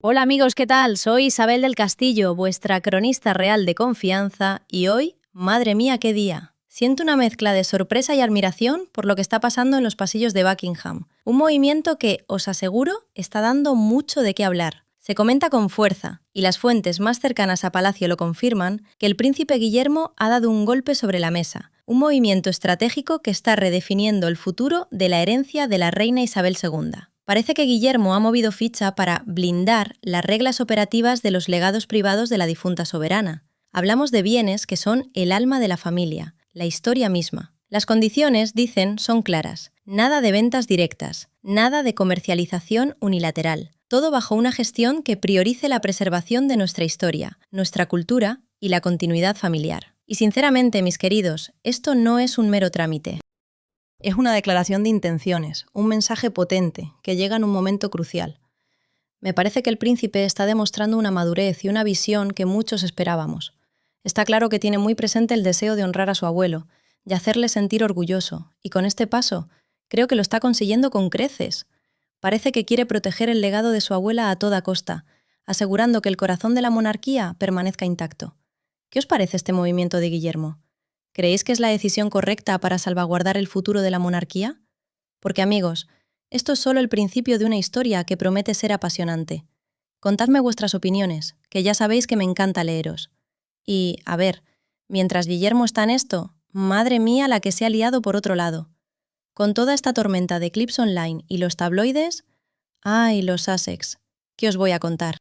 Hola amigos, ¿qué tal? Soy Isabel del Castillo, vuestra cronista real de confianza, y hoy, madre mía, qué día. Siento una mezcla de sorpresa y admiración por lo que está pasando en los pasillos de Buckingham. Un movimiento que, os aseguro, está dando mucho de qué hablar. Se comenta con fuerza, y las fuentes más cercanas a Palacio lo confirman, que el príncipe Guillermo ha dado un golpe sobre la mesa. Un movimiento estratégico que está redefiniendo el futuro de la herencia de la reina Isabel II. Parece que Guillermo ha movido ficha para blindar las reglas operativas de los legados privados de la difunta soberana. Hablamos de bienes que son el alma de la familia, la historia misma. Las condiciones, dicen, son claras. Nada de ventas directas, nada de comercialización unilateral. Todo bajo una gestión que priorice la preservación de nuestra historia, nuestra cultura y la continuidad familiar. Y sinceramente, mis queridos, esto no es un mero trámite. Es una declaración de intenciones, un mensaje potente que llega en un momento crucial. Me parece que el príncipe está demostrando una madurez y una visión que muchos esperábamos. Está claro que tiene muy presente el deseo de honrar a su abuelo y hacerle sentir orgulloso, y con este paso creo que lo está consiguiendo con creces. Parece que quiere proteger el legado de su abuela a toda costa, asegurando que el corazón de la monarquía permanezca intacto. ¿Qué os parece este movimiento de Guillermo? ¿Creéis que es la decisión correcta para salvaguardar el futuro de la monarquía? Porque amigos, esto es solo el principio de una historia que promete ser apasionante. Contadme vuestras opiniones, que ya sabéis que me encanta leeros. Y, a ver, mientras Guillermo está en esto, madre mía la que se ha liado por otro lado. Con toda esta tormenta de clips online y los tabloides, ¡ay, los Sussex! ¿Qué os voy a contar?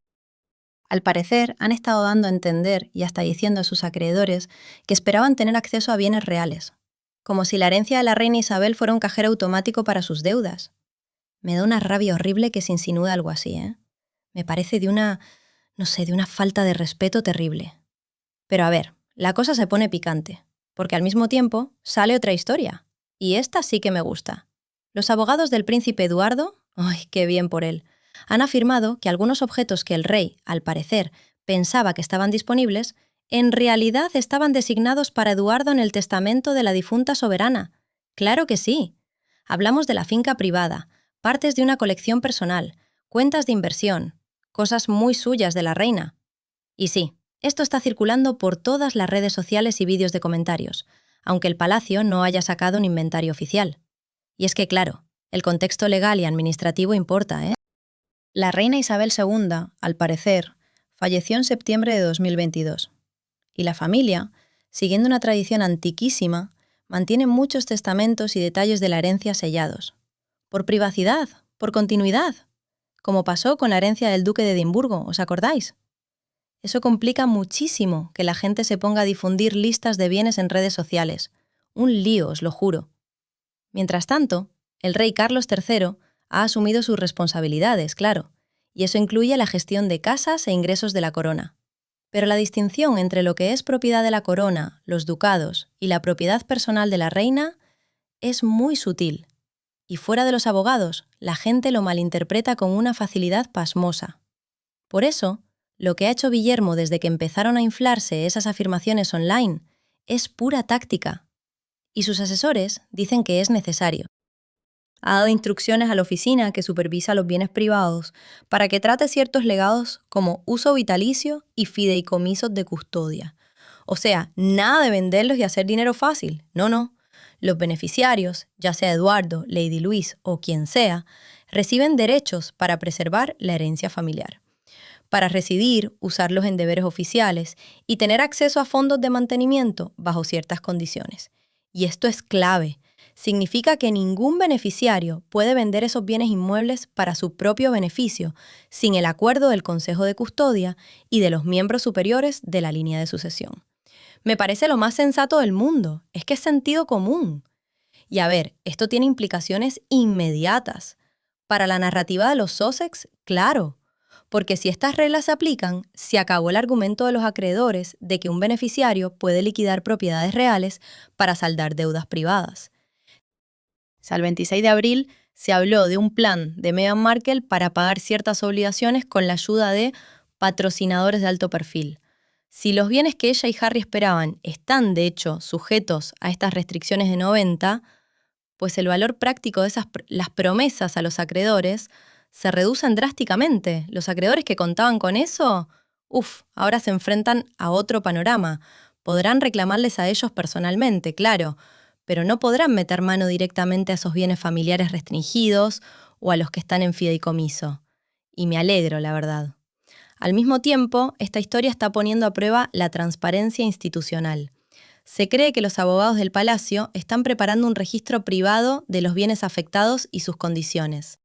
Al parecer, han estado dando a entender y hasta diciendo a sus acreedores que esperaban tener acceso a bienes reales, como si la herencia de la reina Isabel fuera un cajero automático para sus deudas. Me da una rabia horrible que se insinúe algo así, ¿eh? Me parece de una, no sé, de una falta de respeto terrible. Pero a ver, la cosa se pone picante, porque al mismo tiempo sale otra historia, y esta sí que me gusta. Los abogados del príncipe Eduardo, ¡ay, qué bien por él!, han afirmado que algunos objetos que el rey, al parecer, pensaba que estaban disponibles, en realidad estaban designados para Eduardo en el testamento de la difunta soberana. ¡Claro que sí! Hablamos de la finca privada, partes de una colección personal, cuentas de inversión, cosas muy suyas de la reina. Y sí, esto está circulando por todas las redes sociales y vídeos de comentarios, aunque el palacio no haya sacado un inventario oficial. Y es que, claro, el contexto legal y administrativo importa, ¿eh? La reina Isabel II, al parecer, falleció en septiembre de 2022. Y la familia, siguiendo una tradición antiquísima, mantiene muchos testamentos y detalles de la herencia sellados. Por privacidad, por continuidad, como pasó con la herencia del duque de Edimburgo, ¿os acordáis? Eso complica muchísimo que la gente se ponga a difundir listas de bienes en redes sociales. Un lío, os lo juro. Mientras tanto, el rey Carlos III ha asumido sus responsabilidades, claro, y eso incluye la gestión de casas e ingresos de la corona. Pero la distinción entre lo que es propiedad de la corona, los ducados y la propiedad personal de la reina es muy sutil. Y fuera de los abogados, la gente lo malinterpreta con una facilidad pasmosa. Por eso, lo que ha hecho Guillermo desde que empezaron a inflarse esas afirmaciones online es pura táctica. Y sus asesores dicen que es necesario. Ha dado instrucciones a la oficina que supervisa los bienes privados para que trate ciertos legados como uso vitalicio y fideicomisos de custodia. O sea, nada de venderlos y hacer dinero fácil. No, no. Los beneficiarios, ya sea Eduardo, Lady Luis o quien sea, reciben derechos para preservar la herencia familiar, para residir, usarlos en deberes oficiales y tener acceso a fondos de mantenimiento bajo ciertas condiciones. Y esto es clave. Significa que ningún beneficiario puede vender esos bienes inmuebles para su propio beneficio sin el acuerdo del Consejo de Custodia y de los miembros superiores de la línea de sucesión. Me parece lo más sensato del mundo. Es que es sentido común. Y a ver, esto tiene implicaciones inmediatas. Para la narrativa de los Sussex, claro. Porque si estas reglas se aplican, se acabó el argumento de los acreedores de que un beneficiario puede liquidar propiedades reales para saldar deudas privadas. El 26 de abril se habló de un plan de Meghan Markle para pagar ciertas obligaciones con la ayuda de patrocinadores de alto perfil. Si los bienes que ella y Harry esperaban están, de hecho, sujetos a estas restricciones de 90, pues el valor práctico de las promesas a los acreedores se reducen drásticamente. Los acreedores que contaban con eso, ahora se enfrentan a otro panorama. Podrán reclamarles a ellos personalmente, claro, pero no podrán meter mano directamente a esos bienes familiares restringidos o a los que están en fideicomiso. Y me alegro, la verdad. Al mismo tiempo, esta historia está poniendo a prueba la transparencia institucional. Se cree que los abogados del Palacio están preparando un registro privado de los bienes afectados y sus condiciones.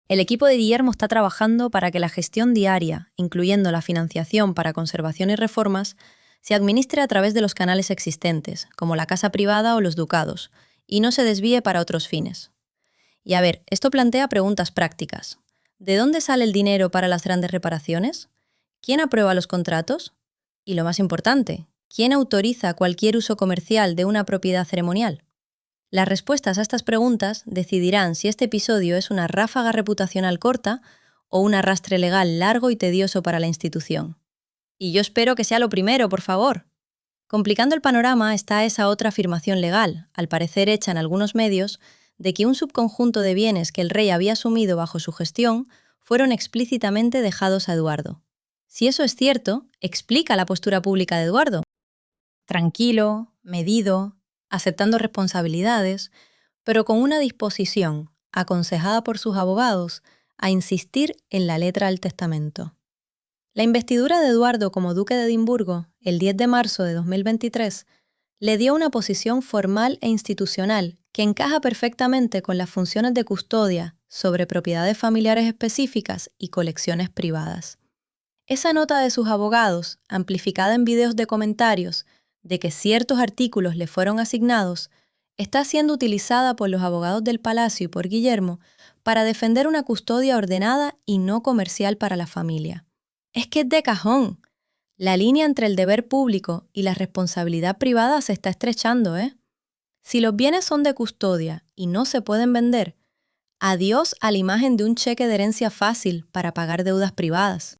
El equipo de Guillermo está trabajando para que la gestión diaria, incluyendo la financiación para conservación y reformas, se administre a través de los canales existentes, como la casa privada o los ducados, y no se desvíe para otros fines. Y a ver, esto plantea preguntas prácticas. ¿De dónde sale el dinero para las grandes reparaciones? ¿Quién aprueba los contratos? Y lo más importante, ¿quién autoriza cualquier uso comercial de una propiedad ceremonial? Las respuestas a estas preguntas decidirán si este episodio es una ráfaga reputacional corta o un arrastre legal largo y tedioso para la institución. Y yo espero que sea lo primero, por favor. Complicando el panorama está esa otra afirmación legal, al parecer hecha en algunos medios, de que un subconjunto de bienes que el rey había asumido bajo su gestión fueron explícitamente dejados a Eduardo. Si eso es cierto, explica la postura pública de Eduardo. Tranquilo, medido, aceptando responsabilidades, pero con una disposición, aconsejada por sus abogados, a insistir en la letra del testamento. La investidura de Eduardo como duque de Edimburgo, el 10 de marzo de 2023, le dio una posición formal e institucional que encaja perfectamente con las funciones de custodia sobre propiedades familiares específicas y colecciones privadas. Esa nota de sus abogados, amplificada en videos de comentarios, de que ciertos artículos le fueron asignados, está siendo utilizada por los abogados del Palacio y por Guillermo para defender una custodia ordenada y no comercial para la familia. Es que es de cajón. La línea entre el deber público y la responsabilidad privada se está estrechando, ¿eh? Si los bienes son de custodia y no se pueden vender, adiós a la imagen de un cheque de herencia fácil para pagar deudas privadas.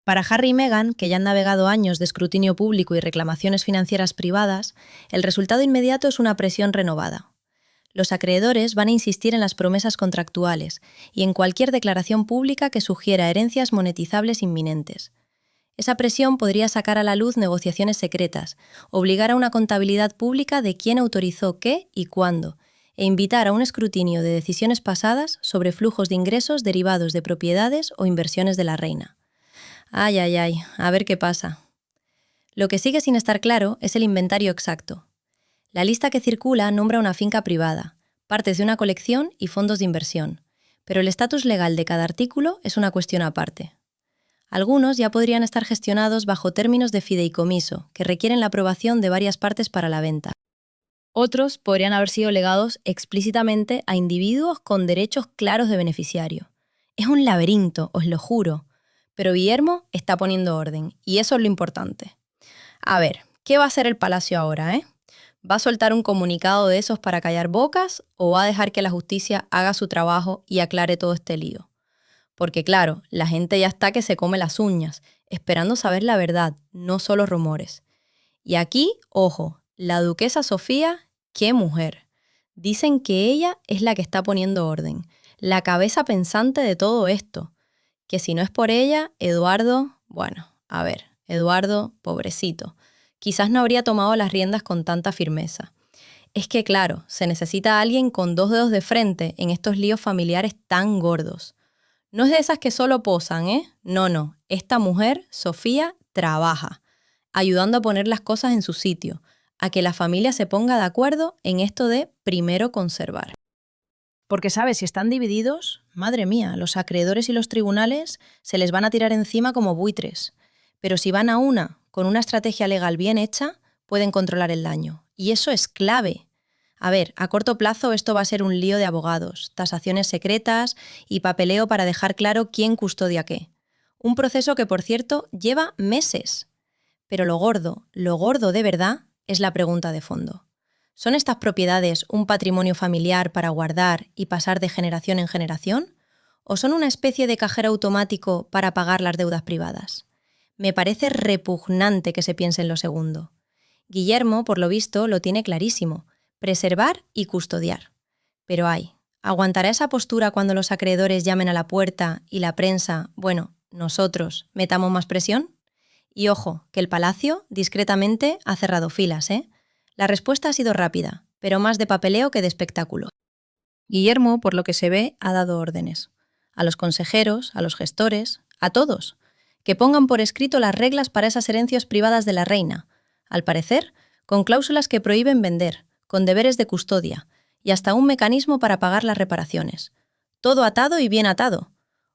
Para Harry y Meghan, que ya han navegado años de escrutinio público y reclamaciones financieras privadas, el resultado inmediato es una presión renovada. Los acreedores van a insistir en las promesas contractuales y en cualquier declaración pública que sugiera herencias monetizables inminentes. Esa presión podría sacar a la luz negociaciones secretas, obligar a una contabilidad pública de quién autorizó qué y cuándo, e invitar a un escrutinio de decisiones pasadas sobre flujos de ingresos derivados de propiedades o inversiones de la reina. Ay, a ver qué pasa. Lo que sigue sin estar claro es el inventario exacto. La lista que circula nombra una finca privada, partes de una colección y fondos de inversión, pero el estatus legal de cada artículo es una cuestión aparte. Algunos ya podrían estar gestionados bajo términos de fideicomiso, que requieren la aprobación de varias partes para la venta. Otros podrían haber sido legados explícitamente a individuos con derechos claros de beneficiario. Es un laberinto, os lo juro. Pero Guillermo está poniendo orden, y eso es lo importante. A ver, ¿qué va a hacer el Palacio ahora, ¿Va a soltar un comunicado de esos para callar bocas o va a dejar que la justicia haga su trabajo y aclare todo este lío? Porque claro, la gente ya está que se come las uñas, esperando saber la verdad, no solo rumores. Y aquí, ojo, la duquesa Sofía, ¡qué mujer! Dicen que ella es la que está poniendo orden, la cabeza pensante de todo esto. Que si no es por ella, Eduardo, Eduardo, pobrecito, quizás no habría tomado las riendas con tanta firmeza. Es que claro, se necesita alguien con 2 dedos de frente en estos líos familiares tan gordos. No es de esas que solo posan, No, esta mujer, Sofía, trabaja, ayudando a poner las cosas en su sitio, a que la familia se ponga de acuerdo en esto de primero conservar. Porque, ¿sabes? Si están divididos, madre mía, los acreedores y los tribunales se les van a tirar encima como buitres. Pero si van a una, con una estrategia legal bien hecha, pueden controlar el daño. Y eso es clave. A ver, a corto plazo esto va a ser un lío de abogados, tasaciones secretas y papeleo para dejar claro quién custodia qué. Un proceso que, por cierto, lleva meses. Pero lo gordo de verdad, es la pregunta de fondo. ¿Son estas propiedades un patrimonio familiar para guardar y pasar de generación en generación? ¿O son una especie de cajero automático para pagar las deudas privadas? Me parece repugnante que se piense en lo segundo. Guillermo, por lo visto, lo tiene clarísimo: preservar y custodiar. Pero ¿Aguantará esa postura cuando los acreedores llamen a la puerta y la prensa, bueno, nosotros, metamos más presión? Y ojo, que el Palacio, discretamente, ha cerrado filas, ¿eh? La respuesta ha sido rápida, pero más de papeleo que de espectáculo. Guillermo, por lo que se ve, ha dado órdenes. A los consejeros, a los gestores, a todos, que pongan por escrito las reglas para esas herencias privadas de la reina, al parecer, con cláusulas que prohíben vender, con deberes de custodia, y hasta un mecanismo para pagar las reparaciones. Todo atado y bien atado.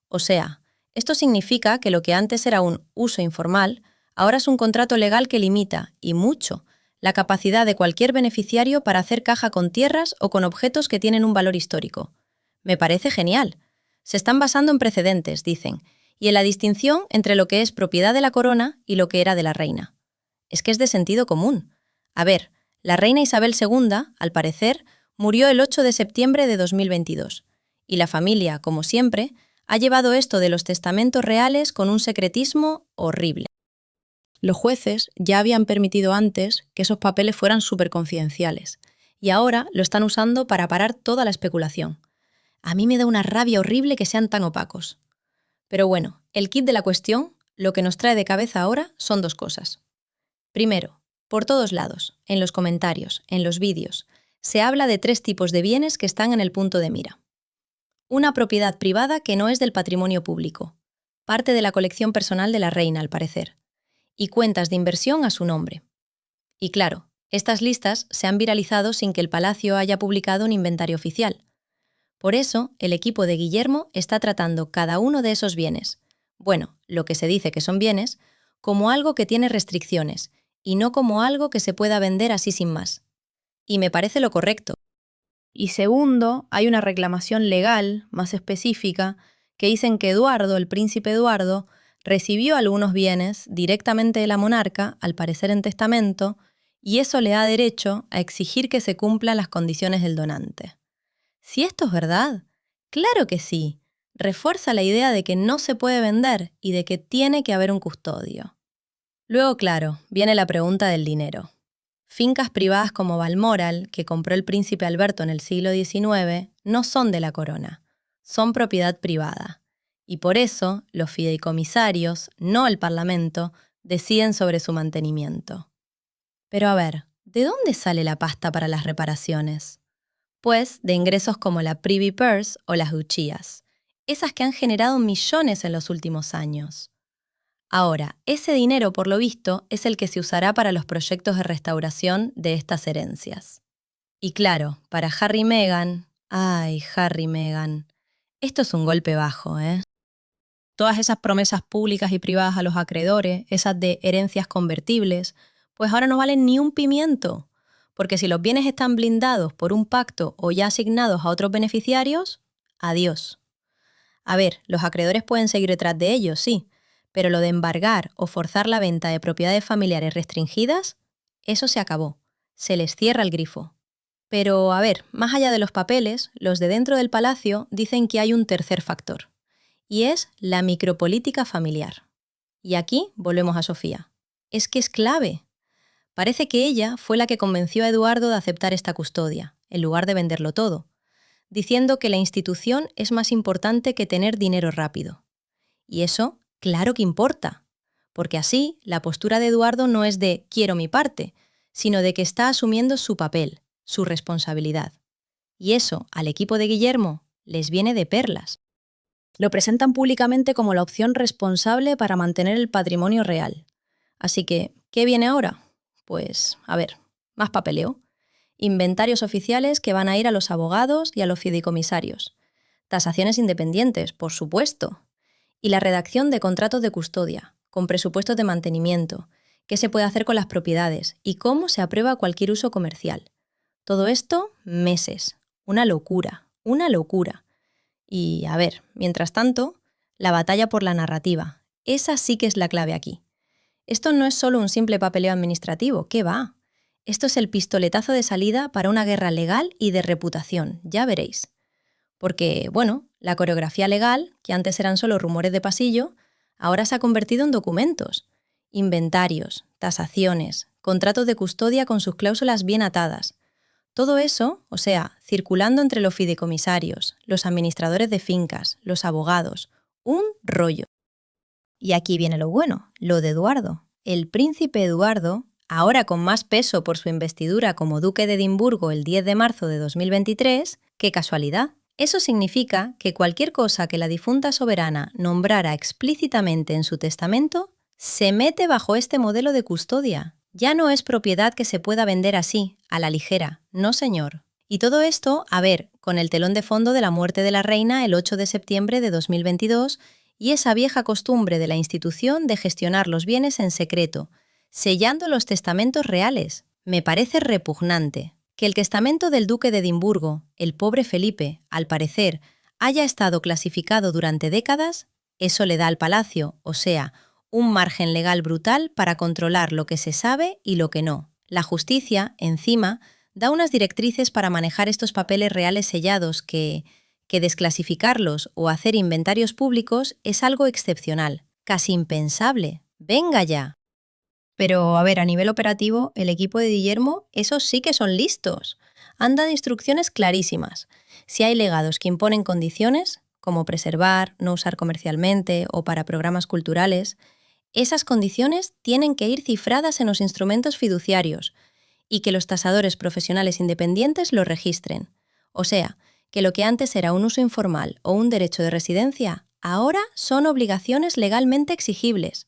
O sea, esto significa que lo que antes era un uso informal, ahora es un contrato legal que limita, y mucho, la capacidad de cualquier beneficiario para hacer caja con tierras o con objetos que tienen un valor histórico. Me parece genial. Se están basando en precedentes, dicen, y en la distinción entre lo que es propiedad de la corona y lo que era de la reina. Es que es de sentido común. A ver, la reina Isabel II, al parecer, murió el 8 de septiembre de 2022, y la familia, como siempre, ha llevado esto de los testamentos reales con un secretismo horrible. Los jueces ya habían permitido antes que esos papeles fueran superconfidenciales, y ahora lo están usando para parar toda la especulación. A mí me da una rabia horrible que sean tan opacos. Pero bueno, el kit de la cuestión, lo que nos trae de cabeza ahora son dos cosas. Primero, por todos lados, en los comentarios, en los vídeos, se habla de tres tipos de bienes que están en el punto de mira. Una propiedad privada que no es del patrimonio público, parte de la colección personal de la reina, al parecer, y cuentas de inversión a su nombre. Y claro, estas listas se han viralizado sin que el Palacio haya publicado un inventario oficial. Por eso, el equipo de Guillermo está tratando cada uno de esos bienes, bueno, lo que se dice que son bienes, como algo que tiene restricciones, y no como algo que se pueda vender así sin más. Y me parece lo correcto. Y segundo, hay una reclamación legal, más específica, que dicen que Eduardo, el príncipe Eduardo, recibió algunos bienes directamente de la monarca, al parecer en testamento, y eso le da derecho a exigir que se cumplan las condiciones del donante. Si esto es verdad, claro que sí. Refuerza la idea de que no se puede vender y de que tiene que haber un custodio. Luego, claro, viene la pregunta del dinero. Fincas privadas como Balmoral, que compró el príncipe Alberto en el siglo XIX, no son de la corona, son propiedad privada. Y por eso, los fideicomisarios, no el Parlamento, deciden sobre su mantenimiento. Pero a ver, ¿de dónde sale la pasta para las reparaciones? Pues de ingresos como la Privy Purse o las huchías, esas que han generado millones en los últimos años. Ahora, ese dinero, por lo visto, es el que se usará para los proyectos de restauración de estas herencias. Y claro, para Harry y Meghan, ay, Harry y Meghan, esto es un golpe bajo, ¿eh? Todas esas promesas públicas y privadas a los acreedores, esas de herencias convertibles, pues ahora no valen ni un pimiento, porque si los bienes están blindados por un pacto o ya asignados a otros beneficiarios, adiós. A ver, los acreedores pueden seguir detrás de ellos, sí, pero lo de embargar o forzar la venta de propiedades familiares restringidas, eso se acabó. Se les cierra el grifo. Pero, a ver, más allá de los papeles, los de dentro del palacio dicen que hay un tercer factor, y es la micropolítica familiar. Y aquí volvemos a Sofía. Es que es clave. Parece que ella fue la que convenció a Eduardo de aceptar esta custodia, en lugar de venderlo todo, diciendo que la institución es más importante que tener dinero rápido. Y eso, claro que importa, porque así la postura de Eduardo no es de quiero mi parte, sino de que está asumiendo su papel, su responsabilidad. Y eso, al equipo de Guillermo, les viene de perlas. Lo presentan públicamente como la opción responsable para mantener el patrimonio real. Así que, ¿qué viene ahora? Pues, a ver, más papeleo. Inventarios oficiales que van a ir a los abogados y a los fideicomisarios. Tasaciones independientes, por supuesto. Y la redacción de contratos de custodia, con presupuestos de mantenimiento, qué se puede hacer con las propiedades y cómo se aprueba cualquier uso comercial. Todo esto, meses. Una locura, una locura. Y, a ver, mientras tanto, la batalla por la narrativa. Esa sí que es la clave aquí. Esto no es solo un simple papeleo administrativo, ¿qué va? Esto es el pistoletazo de salida para una guerra legal y de reputación, ya veréis. Porque, bueno, la coreografía legal, que antes eran solo rumores de pasillo, ahora se ha convertido en documentos. Inventarios, tasaciones, contratos de custodia con sus cláusulas bien atadas. Todo eso, o sea, circulando entre los fideicomisarios, los administradores de fincas, los abogados, un rollo. Y aquí viene lo bueno, lo de Eduardo. El príncipe Eduardo, ahora con más peso por su investidura como duque de Edimburgo el 10 de marzo de 2023, qué casualidad. Eso significa que cualquier cosa que la difunta soberana nombrara explícitamente en su testamento se mete bajo este modelo de custodia. Ya no es propiedad que se pueda vender así, a la ligera, no señor. Y todo esto, a ver, con el telón de fondo de la muerte de la reina el 8 de septiembre de 2022 y esa vieja costumbre de la institución de gestionar los bienes en secreto, sellando los testamentos reales. Me parece repugnante. Que el testamento del duque de Edimburgo, el pobre Felipe, al parecer, haya estado clasificado durante décadas, eso le da al palacio, o sea, un margen legal brutal para controlar lo que se sabe y lo que no. La justicia, encima, da unas directrices para manejar estos papeles reales sellados que desclasificarlos o hacer inventarios públicos es algo excepcional, casi impensable. ¡Venga ya! Pero, a ver, a nivel operativo, el equipo de Guillermo, esos sí que son listos. Han dado instrucciones clarísimas. Si hay legados que imponen condiciones, como preservar, no usar comercialmente o para programas culturales, esas condiciones tienen que ir cifradas en los instrumentos fiduciarios y que los tasadores profesionales independientes lo registren. O sea, que lo que antes era un uso informal o un derecho de residencia, ahora son obligaciones legalmente exigibles.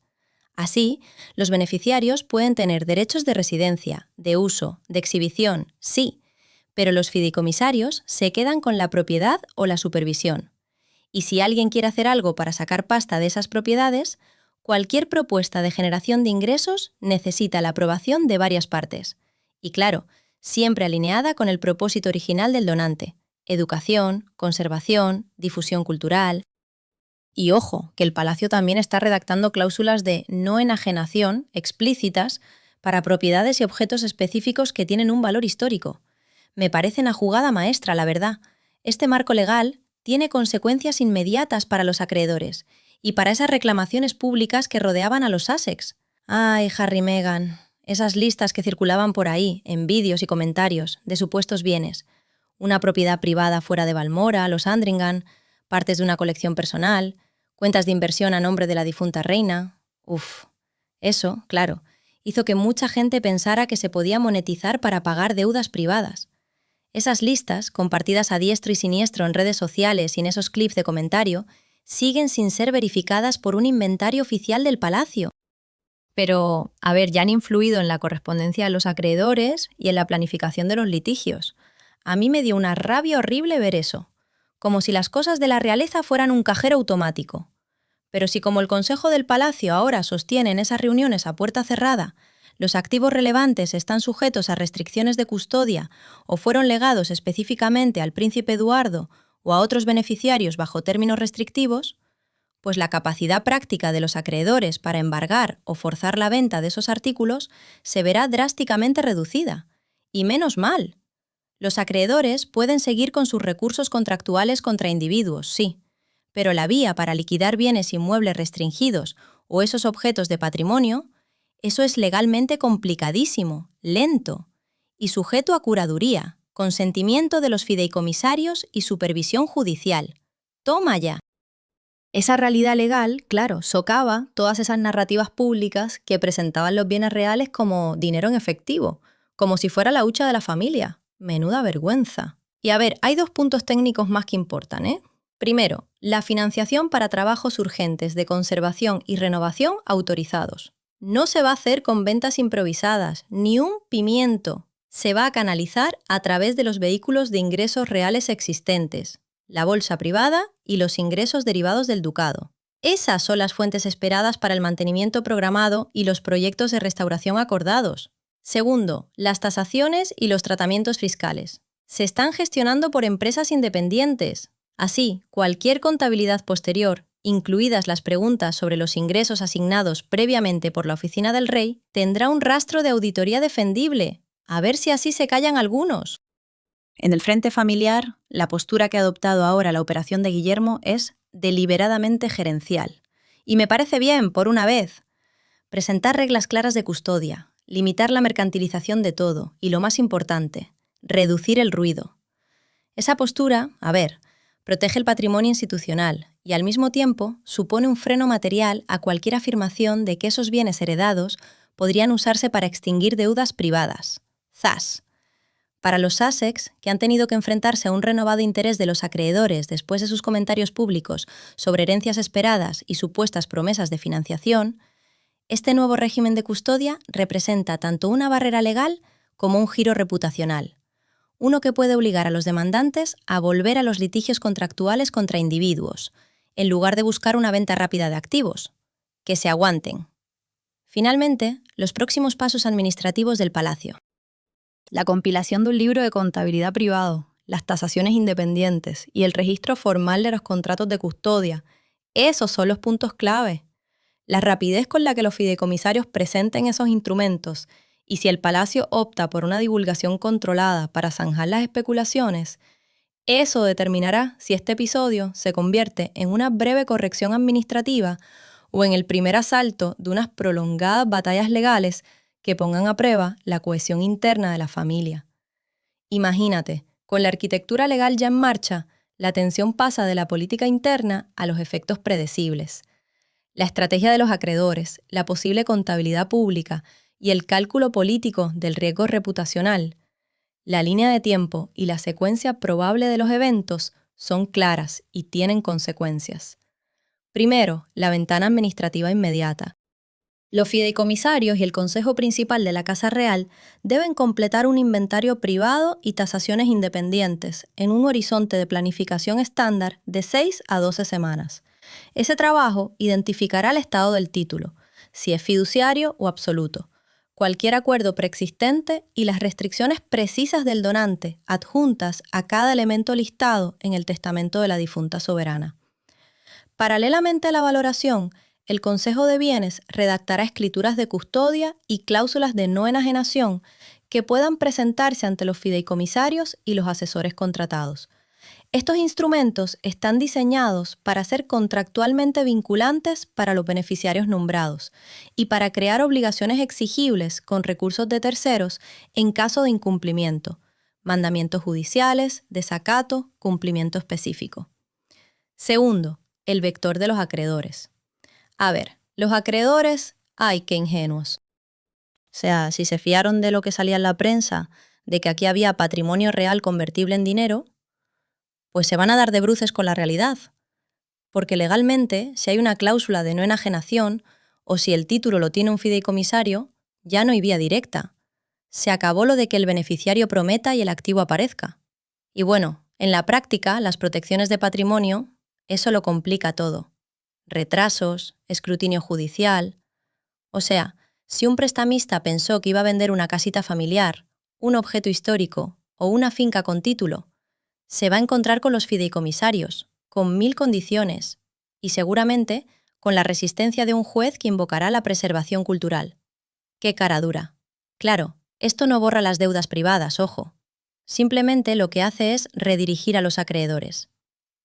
Así, los beneficiarios pueden tener derechos de residencia, de uso, de exhibición, sí, pero los fideicomisarios se quedan con la propiedad o la supervisión. Y si alguien quiere hacer algo para sacar pasta de esas propiedades, cualquier propuesta de generación de ingresos necesita la aprobación de varias partes. Y claro, siempre alineada con el propósito original del donante: educación, conservación, difusión cultural. Y ojo, que el Palacio también está redactando cláusulas de no enajenación explícitas para propiedades y objetos específicos que tienen un valor histórico. Me parece una jugada maestra, la verdad. Este marco legal tiene consecuencias inmediatas para los acreedores y para esas reclamaciones públicas que rodeaban a los Sussex. Ay, Harry y Meghan, esas listas que circulaban por ahí, en vídeos y comentarios, de supuestos bienes. Una propiedad privada fuera de Balmoral, los Andringham, partes de una colección personal, cuentas de inversión a nombre de la difunta reina. Uf, eso, claro, hizo que mucha gente pensara que se podía monetizar para pagar deudas privadas. Esas listas, compartidas a diestro y siniestro en redes sociales y en esos clips de comentario, siguen sin ser verificadas por un inventario oficial del Palacio. Pero, a ver, ya han influido en la correspondencia de los acreedores y en la planificación de los litigios. A mí me dio una rabia horrible ver eso, como si las cosas de la realeza fueran un cajero automático. Pero si, como el Consejo del Palacio ahora sostiene en esas reuniones a puerta cerrada, los activos relevantes están sujetos a restricciones de custodia o fueron legados específicamente al príncipe Eduardo o a otros beneficiarios bajo términos restrictivos, pues la capacidad práctica de los acreedores para embargar o forzar la venta de esos artículos se verá drásticamente reducida. Y menos mal. Los acreedores pueden seguir con sus recursos contractuales contra individuos, sí, pero la vía para liquidar bienes inmuebles restringidos o esos objetos de patrimonio, eso es legalmente complicadísimo, lento y sujeto a curaduría, consentimiento de los fideicomisarios y supervisión judicial. ¡Toma ya! Esa realidad legal, claro, socava todas esas narrativas públicas que presentaban los bienes reales como dinero en efectivo, como si fuera la hucha de la familia. Menuda vergüenza. Y a ver, hay dos puntos técnicos más que importan, ¿eh? Primero, la financiación para trabajos urgentes de conservación y renovación autorizados. No se va a hacer con ventas improvisadas, ni un pimiento. Se va a canalizar a través de los vehículos de ingresos reales existentes, la bolsa privada y los ingresos derivados del ducado. Esas son las fuentes esperadas para el mantenimiento programado y los proyectos de restauración acordados. Segundo, las tasaciones y los tratamientos fiscales. Se están gestionando por empresas independientes. Así, cualquier contabilidad posterior, incluidas las preguntas sobre los ingresos asignados previamente por la Oficina del Rey, tendrá un rastro de auditoría defendible. A ver si así se callan algunos. En el frente familiar, la postura que ha adoptado ahora la operación de Guillermo es deliberadamente gerencial. Y me parece bien, por una vez. Presentar reglas claras de custodia, limitar la mercantilización de todo y, lo más importante, reducir el ruido. Esa postura, protege el patrimonio institucional y al mismo tiempo supone un freno material a cualquier afirmación de que esos bienes heredados podrían usarse para extinguir deudas privadas. ¡Zas! Para los Sussex, que han tenido que enfrentarse a un renovado interés de los acreedores después de sus comentarios públicos sobre herencias esperadas y supuestas promesas de financiación, este nuevo régimen de custodia representa tanto una barrera legal como un giro reputacional. Uno que puede obligar a los demandantes a volver a los litigios contractuales contra individuos, en lugar de buscar una venta rápida de activos. Que se aguanten. Finalmente, los próximos pasos administrativos del Palacio. La compilación de un libro de contabilidad privado, las tasaciones independientes y el registro formal de los contratos de custodia. Esos son los puntos clave. La rapidez con la que los fideicomisarios presenten esos instrumentos y si el Palacio opta por una divulgación controlada para zanjar las especulaciones, eso determinará si este episodio se convierte en una breve corrección administrativa o en el primer asalto de unas prolongadas batallas legales que pongan a prueba la cohesión interna de la familia. Imagínate, con la arquitectura legal ya en marcha, la tensión pasa de la política interna a los efectos predecibles. La estrategia de los acreedores, la posible contabilidad pública y el cálculo político del riesgo reputacional. La línea de tiempo y la secuencia probable de los eventos son claras y tienen consecuencias. Primero, la ventana administrativa inmediata. Los fideicomisarios y el Consejo Principal de la Casa Real deben completar un inventario privado y tasaciones independientes en un horizonte de planificación estándar de 6 a 12 semanas. Ese trabajo identificará el estado del título, si es fiduciario o absoluto, cualquier acuerdo preexistente y las restricciones precisas del donante adjuntas a cada elemento listado en el testamento de la difunta soberana. Paralelamente a la valoración, el Consejo de Bienes redactará escrituras de custodia y cláusulas de no enajenación que puedan presentarse ante los fideicomisarios y los asesores contratados. Estos instrumentos están diseñados para ser contractualmente vinculantes para los beneficiarios nombrados y para crear obligaciones exigibles con recursos de terceros en caso de incumplimiento, mandamientos judiciales, desacato, cumplimiento específico. Segundo, el vector de los acreedores. Los acreedores, ¡ay, qué ingenuos! O sea, si se fiaron de lo que salía en la prensa, de que aquí había patrimonio real convertible en dinero, pues se van a dar de bruces con la realidad. Porque legalmente, si hay una cláusula de no enajenación, o si el título lo tiene un fideicomisario, ya no hay vía directa. Se acabó lo de que el beneficiario prometa y el activo aparezca. Y bueno, en la práctica, las protecciones de patrimonio, eso lo complica todo. Retrasos, escrutinio judicial. O sea, si un prestamista pensó que iba a vender una casita familiar, un objeto histórico o una finca con título, se va a encontrar con los fideicomisarios, con 1000 condiciones, y seguramente con la resistencia de un juez que invocará la preservación cultural. ¡Qué cara dura! Claro, esto no borra las deudas privadas, ojo. Simplemente lo que hace es redirigir a los acreedores.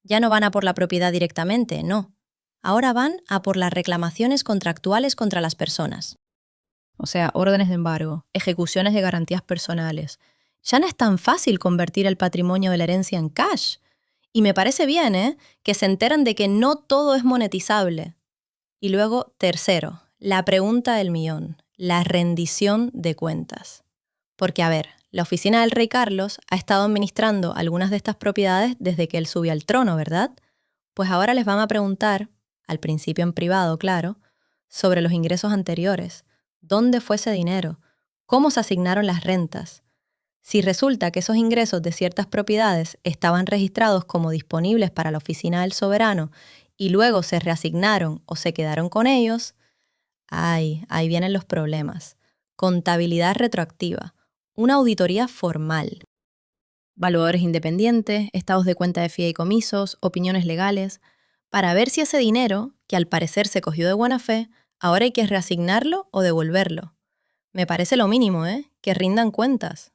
Ya no van a por la propiedad directamente, no. Ahora van a por las reclamaciones contractuales contra las personas. O sea, órdenes de embargo, ejecuciones de garantías personales. Ya no es tan fácil convertir el patrimonio de la herencia en cash. Y me parece bien, que se enteren de que no todo es monetizable. Y luego, tercero, la pregunta del millón, la rendición de cuentas. Porque, la oficina del rey Carlos ha estado administrando algunas de estas propiedades desde que él subió al trono, ¿verdad? Pues ahora les van a preguntar, al principio en privado, claro, sobre los ingresos anteriores. ¿Dónde fue ese dinero? ¿Cómo se asignaron las rentas? Si resulta que esos ingresos de ciertas propiedades estaban registrados como disponibles para la oficina del soberano y luego se reasignaron o se quedaron con ellos, ahí vienen los problemas. Contabilidad retroactiva, una auditoría formal. Valuadores independientes, estados de cuenta de fideicomisos, opiniones legales, para ver si ese dinero, que al parecer se cogió de buena fe, ahora hay que reasignarlo o devolverlo. Me parece lo mínimo, que rindan cuentas.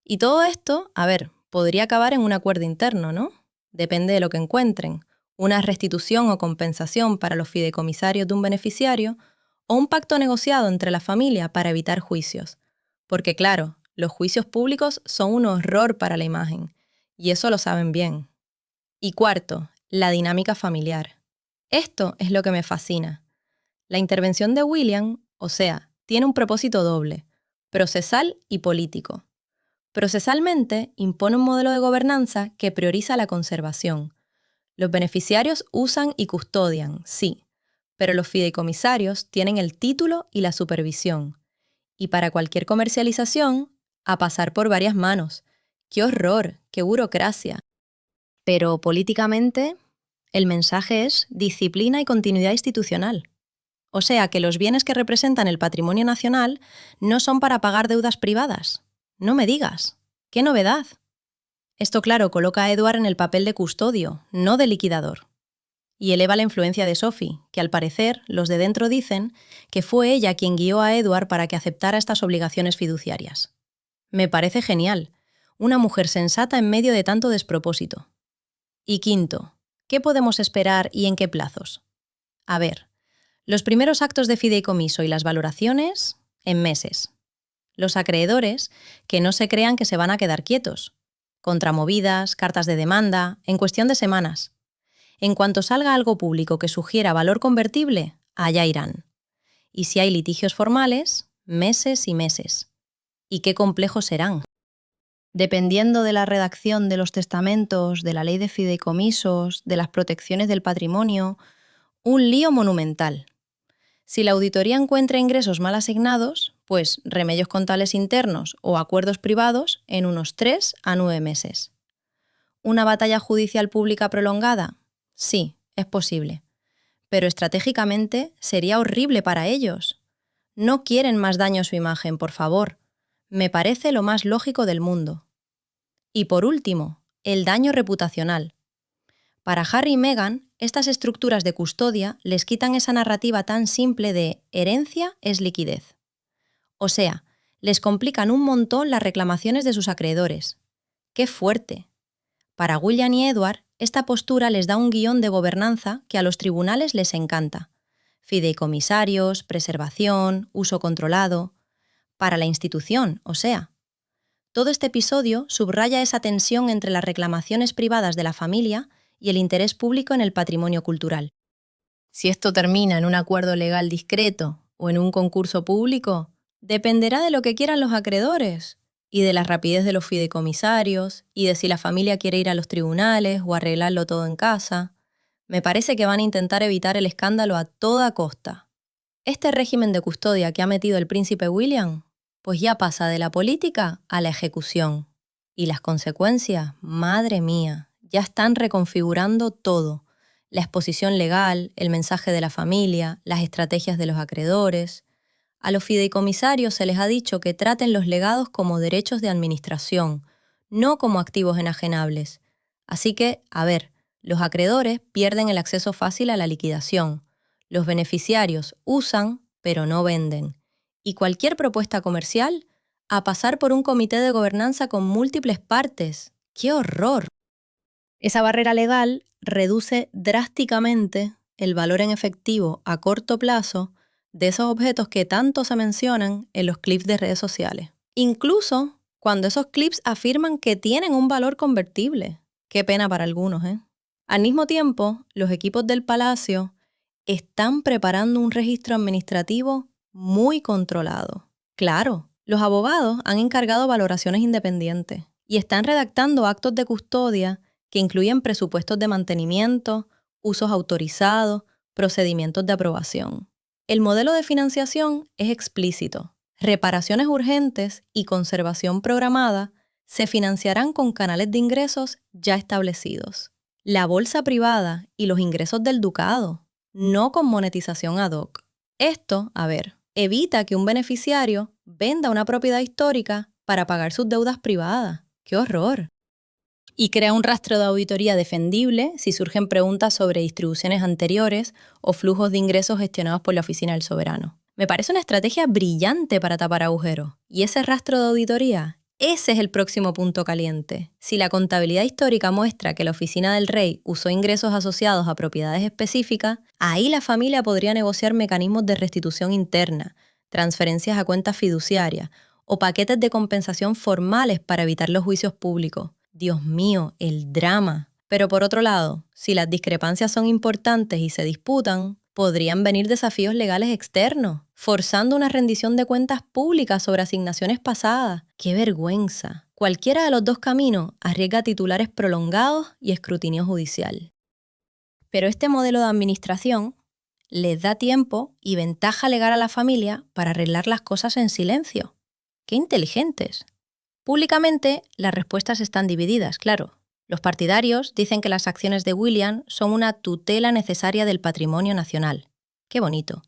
Y todo esto, podría acabar en un acuerdo interno, ¿no? Depende de lo que encuentren. Una restitución o compensación para los fideicomisarios de un beneficiario o un pacto negociado entre la familia para evitar juicios. Porque claro, Los juicios públicos son un horror para la imagen, y eso lo saben bien. Y cuarto, la dinámica familiar. Esto es lo que me fascina. La intervención de William, o sea, tiene un propósito doble, procesal y político. Procesalmente, impone un modelo de gobernanza que prioriza la conservación. Los beneficiarios usan y custodian, sí, pero los fideicomisarios tienen el título y la supervisión. Y para cualquier comercialización, a pasar por varias manos. ¡Qué horror! ¡Qué burocracia! Pero políticamente, el mensaje es disciplina y continuidad institucional. O sea que los bienes que representan el patrimonio nacional no son para pagar deudas privadas. No me digas. ¡Qué novedad! Esto, claro, coloca a Edward en el papel de custodio, no de liquidador. Y eleva la influencia de Sophie, que al parecer los de dentro dicen que fue ella quien guió a Edward para que aceptara estas obligaciones fiduciarias. Me parece genial. Una mujer sensata en medio de tanto despropósito. Y quinto, ¿qué podemos esperar y en qué plazos? A ver, los primeros actos de fideicomiso y las valoraciones, en meses. Los acreedores, que no se crean que se van a quedar quietos. Contramovidas, cartas de demanda, en cuestión de semanas. En cuanto salga algo público que sugiera valor convertible, allá irán. Y si hay litigios formales, meses y meses. ¿Y qué complejos serán? Dependiendo de la redacción de los testamentos, de la ley de fideicomisos, de las protecciones del patrimonio, un lío monumental. Si la auditoría encuentra ingresos mal asignados, pues remedios contables internos o acuerdos privados en unos 3 a 9 meses. ¿Una batalla judicial pública prolongada? Sí, es posible. Pero estratégicamente sería horrible para ellos. No quieren más daño a su imagen, por favor. Me parece lo más lógico del mundo. Y por último, el daño reputacional. Para Harry y Meghan, estas estructuras de custodia les quitan esa narrativa tan simple de herencia es liquidez. O sea, les complican un montón las reclamaciones de sus acreedores. ¡Qué fuerte! Para William y Edward, esta postura les da un guión de gobernanza que a los tribunales les encanta. Fideicomisarios, preservación, uso controlado. Para la institución, o sea. Todo este episodio subraya esa tensión entre las reclamaciones privadas de la familia y el interés público en el patrimonio cultural. Si esto termina en un acuerdo legal discreto o en un concurso público, dependerá de lo que quieran los acreedores y de la rapidez de los fideicomisarios y de si la familia quiere ir a los tribunales o arreglarlo todo en casa. Me parece que van a intentar evitar el escándalo a toda costa. Este régimen de custodia que ha metido el príncipe William, pues ya pasa de la política a la ejecución. Y las consecuencias, madre mía, ya están reconfigurando todo. La exposición legal, el mensaje de la familia, las estrategias de los acreedores. A los fideicomisarios se les ha dicho que traten los legados como derechos de administración, no como activos enajenables. Así que, a ver, los acreedores pierden el acceso fácil a la liquidación. Los beneficiarios usan, pero no venden. Y cualquier propuesta comercial, a pasar por un comité de gobernanza con múltiples partes. ¡Qué horror! Esa barrera legal reduce drásticamente el valor en efectivo a corto plazo de esos objetos que tanto se mencionan en los clips de redes sociales. Incluso cuando esos clips afirman que tienen un valor convertible. Qué pena para algunos, ¿eh? Al mismo tiempo, los equipos del Palacio están preparando un registro administrativo muy controlado. Claro, los abogados han encargado valoraciones independientes y están redactando actos de custodia que incluyen presupuestos de mantenimiento, usos autorizados, procedimientos de aprobación. El modelo de financiación es explícito. Reparaciones urgentes y conservación programada se financiarán con canales de ingresos ya establecidos. La bolsa privada y los ingresos del ducado, no con monetización ad hoc. Esto, a ver, evita que un beneficiario venda una propiedad histórica para pagar sus deudas privadas. ¡Qué horror! Y crea un rastro de auditoría defendible si surgen preguntas sobre distribuciones anteriores o flujos de ingresos gestionados por la Oficina del Soberano. Me parece una estrategia brillante para tapar agujeros. Y ese rastro de auditoría, ese es el próximo punto caliente. Si la contabilidad histórica muestra que la Oficina del Rey usó ingresos asociados a propiedades específicas, ahí la familia podría negociar mecanismos de restitución interna, transferencias a cuentas fiduciarias o paquetes de compensación formales para evitar los juicios públicos. Dios mío, el drama. Pero por otro lado, si las discrepancias son importantes y se disputan, podrían venir desafíos legales externos, forzando una rendición de cuentas públicas sobre asignaciones pasadas. ¡Qué vergüenza! Cualquiera de los dos caminos arriesga titulares prolongados y escrutinio judicial. Pero este modelo de administración les da tiempo y ventaja legal a la familia para arreglar las cosas en silencio. ¡Qué inteligentes! Públicamente, las respuestas están divididas, claro. Los partidarios dicen que las acciones de William son una tutela necesaria del patrimonio nacional. ¡Qué bonito!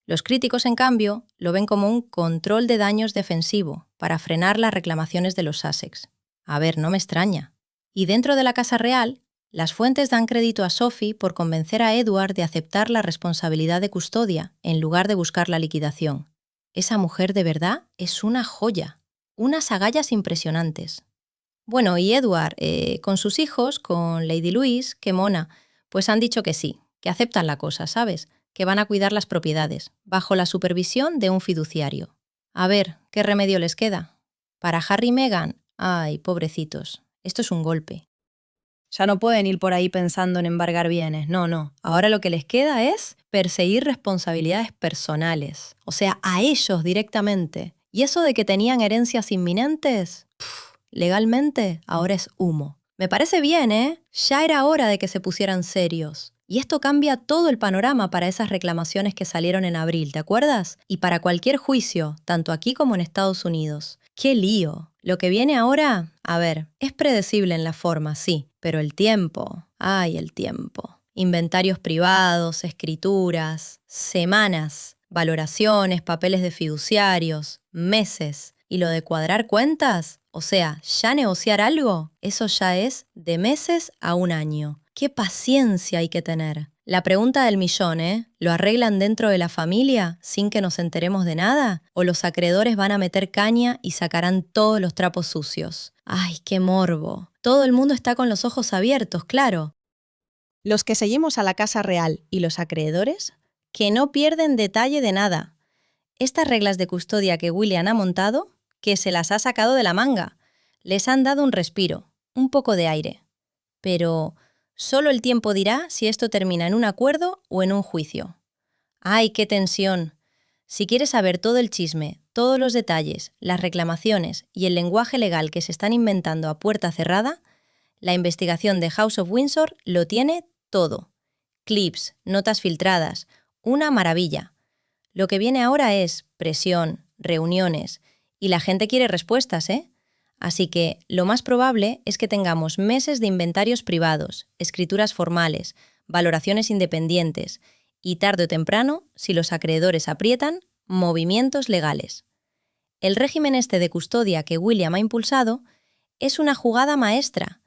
Los críticos, en cambio, lo ven como un control de daños defensivo para frenar las reclamaciones de los Sussex. A ver, no me extraña. Y dentro de la Casa Real, las fuentes dan crédito a Sophie por convencer a Edward de aceptar la responsabilidad de custodia en lugar de buscar la liquidación. Esa mujer de verdad es una joya. Unas agallas impresionantes. Bueno, y Edward, con sus hijos, con Lady Louise, qué mona, pues han dicho que sí, que aceptan la cosa, ¿sabes? Que van a cuidar las propiedades, bajo la supervisión de un fiduciario. A ver, ¿qué remedio les queda? Para Harry y Meghan, ay, pobrecitos, esto es un golpe. Ya no pueden ir por ahí pensando en embargar bienes, no. Ahora lo que les queda es perseguir responsabilidades personales, o sea, a ellos directamente. Y eso de que tenían herencias inminentes, legalmente, ahora es humo. Me parece bien, ¿eh? Ya era hora de que se pusieran serios. Y esto cambia todo el panorama para esas reclamaciones que salieron en abril, ¿te acuerdas? Y para cualquier juicio, tanto aquí como en Estados Unidos. ¡Qué lío! Lo que viene ahora, a ver, es predecible en la forma, sí, pero el tiempo, ¡ay, el tiempo! Inventarios privados, escrituras, semanas, valoraciones, papeles de fiduciarios, meses. Y lo de cuadrar cuentas, o sea, ya negociar algo, eso ya es de meses a un año. ¡Qué paciencia hay que tener! La pregunta del millón, ¿eh? ¿Lo arreglan dentro de la familia sin que nos enteremos de nada? ¿O los acreedores van a meter caña y sacarán todos los trapos sucios? ¡Ay, qué morbo! Todo el mundo está con los ojos abiertos, claro. Los que seguimos a la Casa Real y los acreedores, que no pierden detalle de nada. Estas reglas de custodia que William ha montado, que se las ha sacado de la manga, les han dado un respiro, un poco de aire. Pero solo el tiempo dirá si esto termina en un acuerdo o en un juicio. ¡Ay, qué tensión! Si quieres saber todo el chisme, todos los detalles, las reclamaciones y el lenguaje legal que se están inventando a puerta cerrada, la investigación de House of Windsor lo tiene todo. Clips, notas filtradas, una maravilla. Lo que viene ahora es presión, reuniones, y la gente quiere respuestas, ¿eh? Así que lo más probable es que tengamos meses de inventarios privados, escrituras formales, valoraciones independientes y tarde o temprano, si los acreedores aprietan, movimientos legales. El régimen este de custodia que William ha impulsado es una jugada maestra.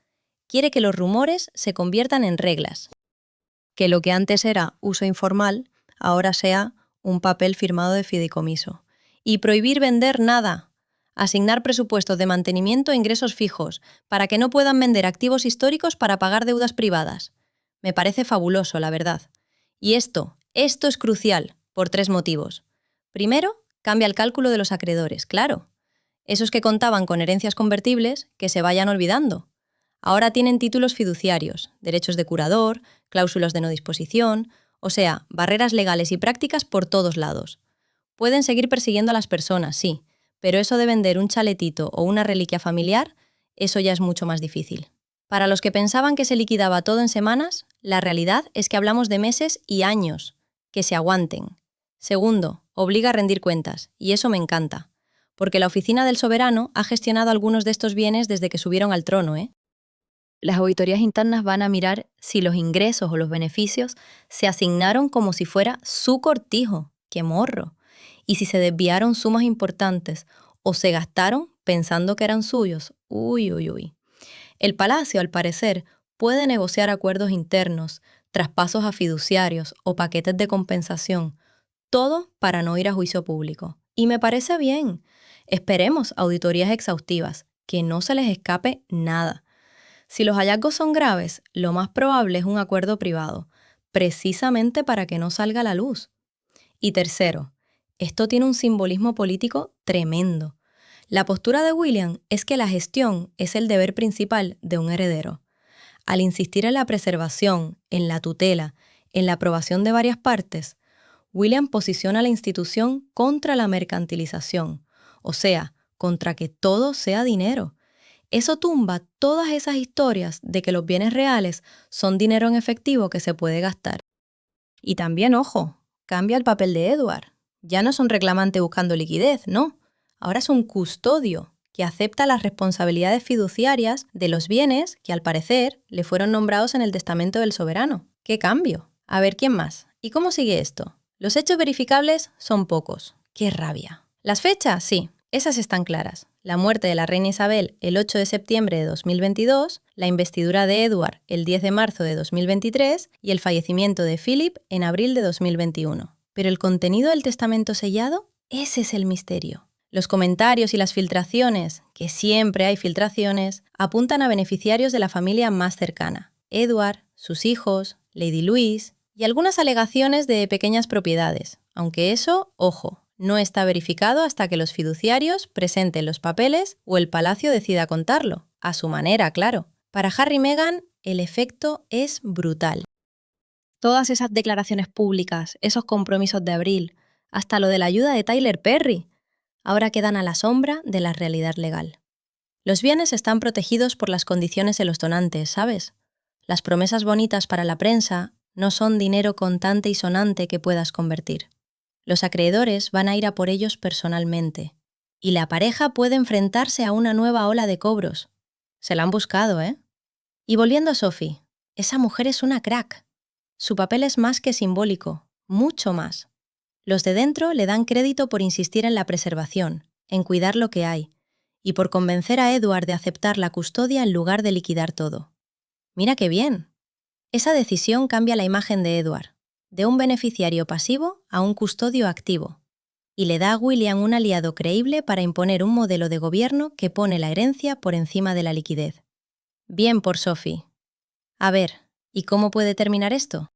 Quiere que los rumores se conviertan en reglas. Que lo que antes era uso informal, ahora sea un papel firmado de fideicomiso. Y prohibir vender nada. Asignar presupuestos de mantenimiento e ingresos fijos, para que no puedan vender activos históricos para pagar deudas privadas. Me parece fabuloso, la verdad. Y esto es crucial, por 3 motivos. Primero, cambia el cálculo de los acreedores, claro. Esos que contaban con herencias convertibles, que se vayan olvidando. Ahora tienen títulos fiduciarios, derechos de curador, cláusulas de no disposición, o sea, barreras legales y prácticas por todos lados. Pueden seguir persiguiendo a las personas, sí, pero eso de vender un chaletito o una reliquia familiar, eso ya es mucho más difícil. Para los que pensaban que se liquidaba todo en semanas, la realidad es que hablamos de meses y años. Que se aguanten. Segundo, obliga a rendir cuentas, y eso me encanta, porque la Oficina del Soberano ha gestionado algunos de estos bienes desde que subieron al trono, ¿eh? Las auditorías internas van a mirar si los ingresos o los beneficios se asignaron como si fuera su cortijo. ¡Qué morro! Y si se desviaron sumas importantes o se gastaron pensando que eran suyos. Uy. El Palacio, al parecer, puede negociar acuerdos internos, traspasos a fiduciarios o paquetes de compensación, todo para no ir a juicio público. Y me parece bien. Esperemos auditorías exhaustivas, que no se les escape nada. Si los hallazgos son graves, lo más probable es un acuerdo privado, precisamente para que no salga a la luz. Y tercero, esto tiene un simbolismo político tremendo. La postura de William es que la gestión es el deber principal de un heredero. Al insistir en la preservación, en la tutela, en la aprobación de varias partes, William posiciona a la institución contra la mercantilización, o sea, contra que todo sea dinero. Eso tumba todas esas historias de que los bienes reales son dinero en efectivo que se puede gastar. Y también, ojo, cambia el papel de Edward. Ya no es un reclamante buscando liquidez, no. Ahora es un custodio que acepta las responsabilidades fiduciarias de los bienes que, al parecer, le fueron nombrados en el testamento del soberano. ¡Qué cambio! A ver, ¿quién más? ¿Y cómo sigue esto? Los hechos verificables son pocos. ¡Qué rabia! Las fechas, sí, esas están claras. La muerte de la reina Isabel el 8 de septiembre de 2022, la investidura de Edward el 10 de marzo de 2023 y el fallecimiento de Philip en abril de 2021. Pero el contenido del testamento sellado, ese es el misterio. Los comentarios y las filtraciones, que siempre hay filtraciones, apuntan a beneficiarios de la familia más cercana. Edward, sus hijos, Lady Louise y algunas alegaciones de pequeñas propiedades, aunque eso, ojo, no está verificado hasta que los fiduciarios presenten los papeles o el palacio decida contarlo. A su manera, claro. Para Harry y Meghan, el efecto es brutal. Todas esas declaraciones públicas, esos compromisos de abril, hasta lo de la ayuda de Tyler Perry, ahora quedan a la sombra de la realidad legal. Los bienes están protegidos por las condiciones de los donantes, ¿sabes? Las promesas bonitas para la prensa no son dinero contante y sonante que puedas convertir. Los acreedores van a ir a por ellos personalmente. Y la pareja puede enfrentarse a una nueva ola de cobros. Se la han buscado, ¿eh? Y volviendo a Sophie, esa mujer es una crack. Su papel es más que simbólico, mucho más. Los de dentro le dan crédito por insistir en la preservación, en cuidar lo que hay, y por convencer a Edward de aceptar la custodia en lugar de liquidar todo. Mira qué bien. Esa decisión cambia la imagen de Edward, de un beneficiario pasivo a un custodio activo, y le da a William un aliado creíble para imponer un modelo de gobierno que pone la herencia por encima de la liquidez. Bien por Sophie. A ver, ¿y cómo puede terminar esto?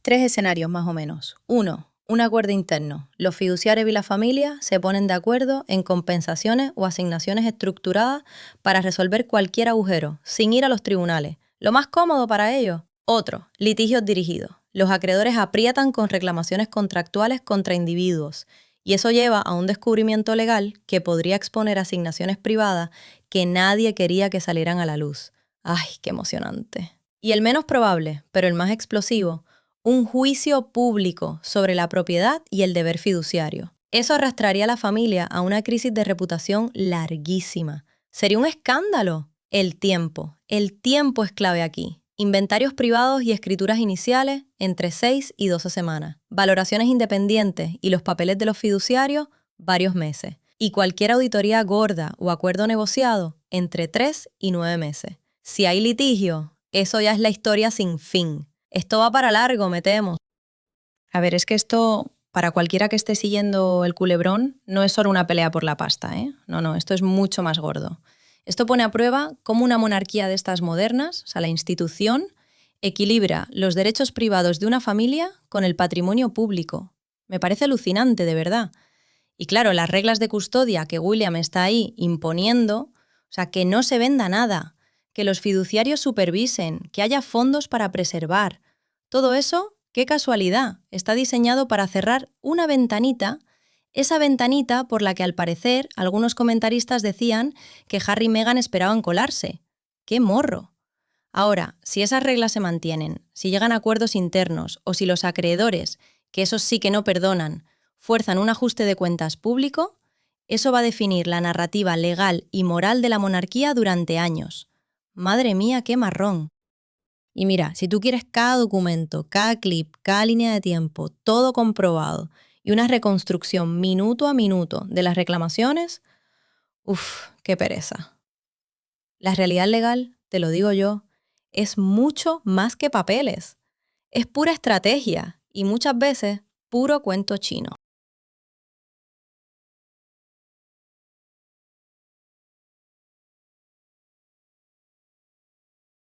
3 escenarios más o menos. 1. Un acuerdo interno. Los fiduciarios y la familia se ponen de acuerdo en compensaciones o asignaciones estructuradas para resolver cualquier agujero, sin ir a los tribunales. Lo más cómodo para ellos. Otro. Litigios dirigidos. Los acreedores aprietan con reclamaciones contractuales contra individuos, y eso lleva a un descubrimiento legal que podría exponer asignaciones privadas que nadie quería que salieran a la luz. ¡Ay, qué emocionante! Y el menos probable, pero el más explosivo, un juicio público sobre la propiedad y el deber fiduciario. Eso arrastraría a la familia a una crisis de reputación larguísima. Sería un escándalo. El tiempo es clave aquí. Inventarios privados y escrituras iniciales entre 6 y 12 semanas. Valoraciones independientes y los papeles de los fiduciarios, varios meses. Y cualquier auditoría gorda o acuerdo negociado, entre 3 y 9 meses. Si hay litigio, eso ya es la historia sin fin. Esto va para largo, me temo. A ver, es que esto, para cualquiera que esté siguiendo el culebrón, no es solo una pelea por la pasta, ¿eh? No, esto es mucho más gordo. Esto pone a prueba cómo una monarquía de estas modernas, o sea, la institución, equilibra los derechos privados de una familia con el patrimonio público. Me parece alucinante, de verdad. Y claro, las reglas de custodia que William está ahí imponiendo, o sea, que no se venda nada, que los fiduciarios supervisen, que haya fondos para preservar. Todo eso, qué casualidad, está diseñado para cerrar una ventanita, esa ventanita por la que al parecer algunos comentaristas decían que Harry y Meghan esperaban colarse. ¡Qué morro! Ahora, si esas reglas se mantienen, si llegan a acuerdos internos o si los acreedores, que esos sí que no perdonan, fuerzan un ajuste de cuentas público, eso va a definir la narrativa legal y moral de la monarquía durante años. Madre mía, qué marrón. Y mira, si tú quieres cada documento, cada clip, cada línea de tiempo, todo comprobado y una reconstrucción minuto a minuto de las reclamaciones, qué pereza. La realidad legal, te lo digo yo, es mucho más que papeles. Es pura estrategia y muchas veces puro cuento chino.